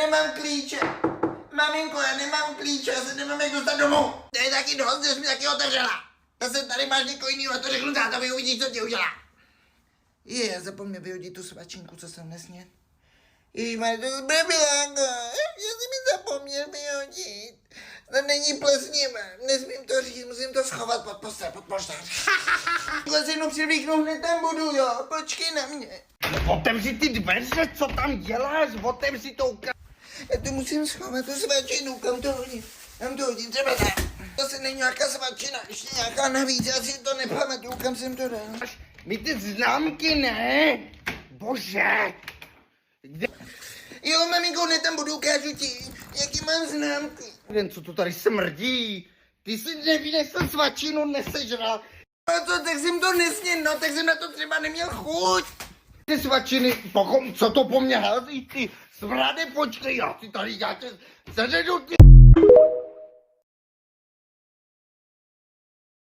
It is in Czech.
nemám klíče. Maminko, já nemám klíče, já se nemám jak dostat domů. To je taky dost, že jsi mi taky otevřela. Zase tady máš někoho jinýho, a to řeknu tátovi, uvidíš, co ti udělá. Já zapomněl vyhodit tu svačinku, co jsem nesměl. Ježišmarja, to je blbělánko, já jsem mi zapomněl vyhodit. To není plesnivé, nesmím to říct, musím to schovat pod postel, pod polštář. Takhle si jenom přivlíknu, hned tam budu, jo, počkej na mě. Otevři ty dveře, co tam děláš? Otevři to Já to musím schovat, tu svačinu, kam to hodím, třeba tam. To se není nějaká svačina, ještě nějaká navíc, já si to nepamatuju, kam jsem to dal. My ty známky, ne? Bože. Jo, maminko, hned tam budu, ukážu ti, jaký mám známky. Jen co to tady smrdí? Ty si nevynesl svačinu, nesežral. A co, tak jsem to nesněl, no, tak jsem na to třeba neměl chuť. Ty svačiny, co to po mně hází, ty smrade, počkej, já ti tady, já tě sežedu, ty.